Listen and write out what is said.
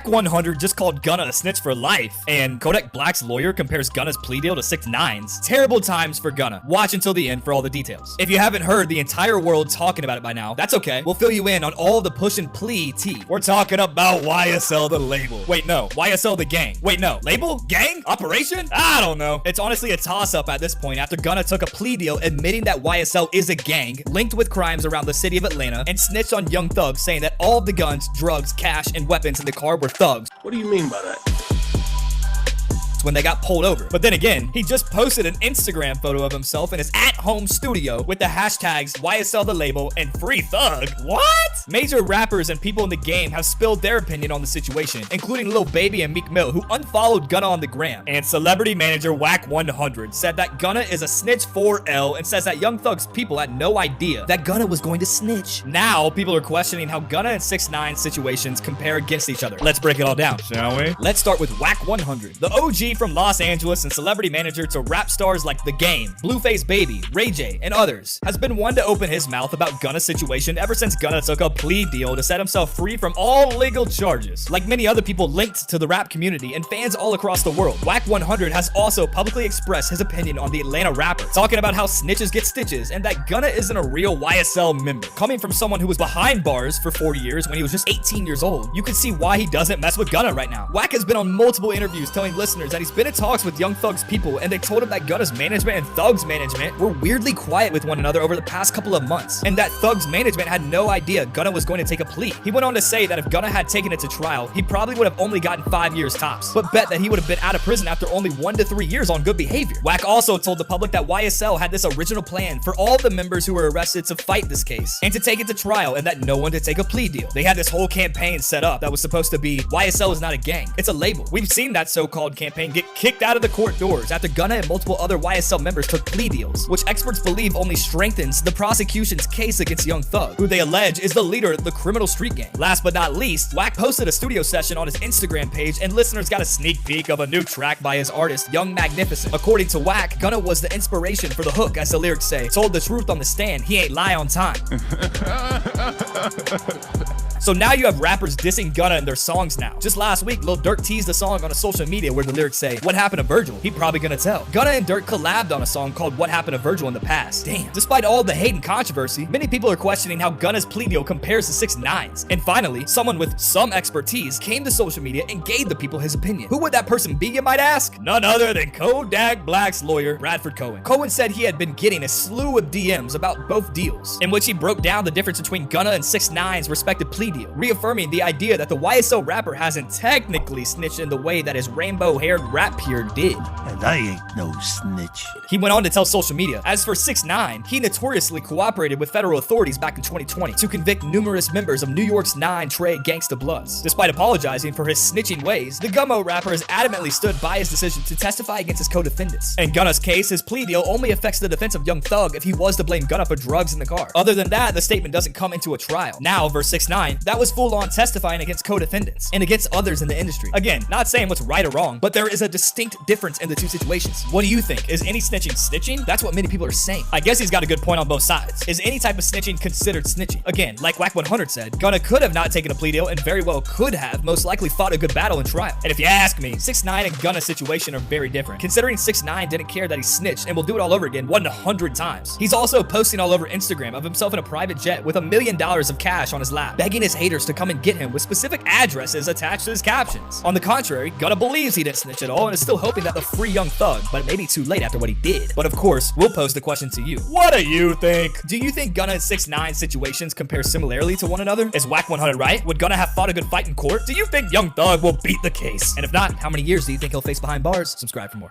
Wack 100 just called Gunna a snitch for life, and Kodak Black's lawyer compares Gunna's plea deal to 6ix9ine's. Terrible times for Gunna. Watch until the end for all the details. If you haven't heard the entire world talking about it by now, that's okay. We'll fill you in on all the push and plea tea. We're talking about YSL the label. Wait, no. YSL the gang. Wait, no. Label? Gang? Operation? I don't know. It's honestly a toss-up at this point after Gunna took a plea deal admitting that YSL is a gang linked with crimes around the city of Atlanta and snitched on Young Thug saying that all of the guns, drugs, cash, and weapons in the car were Thug's. What do you mean by that? When they got pulled over. But then again, he just posted an Instagram photo of himself in his at-home studio with the hashtags YSL the label and Free Thug. What? Major rappers and people in the game have spilled their opinion on the situation, including Lil Baby and Meek Mill, who unfollowed Gunna on the gram. And celebrity manager Wack 100 said that Gunna is a snitch 4L and says that Young Thug's people had no idea that Gunna was going to snitch. Now, people are questioning how Gunna and 6ix9ine situations compare against each other. Let's break it all down, shall we? Let's start with Wack 100, the OG from Los Angeles and celebrity manager to rap stars like The Game, Blueface Baby, Ray J, and others, has been one to open his mouth about Gunna's situation ever since Gunna took a plea deal to set himself free from all legal charges. Like many other people linked to the rap community and fans all across the world, Wack 100 has also publicly expressed his opinion on the Atlanta rapper, talking about how snitches get stitches and that Gunna isn't a real YSL member. Coming from someone who was behind bars for 4 years when he was just 18 years old, you can see why he doesn't mess with Gunna right now. Wack has been on multiple interviews telling listeners that he's been in talks with Young Thug's people, and they told him that Gunna's management and Thug's management were weirdly quiet with one another over the past couple of months, and that Thug's management had no idea Gunna was going to take a plea. He went on to say that if Gunna had taken it to trial, he probably would have only gotten 5 years tops, but bet that he would have been out of prison after only 1 to 3 years on good behavior. Wack also told the public that YSL had this original plan for all the members who were arrested to fight this case and to take it to trial, and that no one to take a plea deal. They had this whole campaign set up that was supposed to be YSL is not a gang, it's a label. We've seen that so-called campaign get kicked out of the court doors after Gunna and multiple other YSL members took plea deals, which experts believe only strengthens the prosecution's case against Young Thug, who they allege is the leader of the criminal street gang. Last but not least, Wack posted a studio session on his Instagram page, and listeners got a sneak peek of a new track by his artist, Young Magnificent. According to Wack, Gunna was the inspiration for the hook, as the lyrics say, told the truth on the stand, he ain't lie on time. So now you have rappers dissing Gunna in their songs now. Just last week, Lil Durk teased a song on a social media where the lyrics say, what happened to Virgil? He probably gonna tell. Gunna and Durk collabed on a song called What Happened to Virgil in the past. Damn. Despite all the hate and controversy, many people are questioning how Gunna's plea deal compares to 6ix9ine's. And finally, someone with some expertise came to social media and gave the people his opinion. Who would that person be, you might ask? None other than Kodak Black's lawyer, Bradford Cohen. Cohen said he had been getting a slew of DMs about both deals, in which he broke down the difference between Gunna and 6ix9ine's respective plea deal, reaffirming the idea that the YSL rapper hasn't technically snitched in the way that his rainbow-haired rap peer did. And I ain't no snitch. He went on to tell social media, as for 6ix9ine, he notoriously cooperated with federal authorities back in 2020 to convict numerous members of New York's 9 Trey Gangsta Bloods. Despite apologizing for his snitching ways, the Gummo rapper has adamantly stood by his decision to testify against his co-defendants. In Gunna's case, his plea deal only affects the defense of Young Thug if he was to blame Gunna for drugs in the car. Other than that, the statement doesn't come into a trial. Now, verse 6ix9ine, that was full-on testifying against co-defendants and against others in the industry. Again, not saying what's right or wrong, but there is a distinct difference in the two situations. What do you think? Is any snitching snitching? That's what many people are saying. I guess he's got a good point on both sides. Is any type of snitching considered snitching? Again, like Wack 100 said, Gunna could have not taken a plea deal and very well could have most likely fought a good battle in trial. And if you ask me, 6ix9ine and Gunna's situation are very different, considering 6ix9ine didn't care that he snitched and will do it all over again 100 times. He's also posting all over Instagram of himself in a private jet with $1 million of cash on his lap, begging his haters to come and get him with specific addresses attached to his captions. On the contrary, Gunna believes he didn't snitch at all and is still hoping that they'll free Young Thug, but it may be too late after what he did. But of course, we'll pose the question to you. What do you think? Do you think Gunna and 6ix9ine situations compare similarly to one another? Is Wack 100 right? Would Gunna have fought a good fight in court? Do you think Young Thug will beat the case? And if not, how many years do you think he'll face behind bars? Subscribe for more.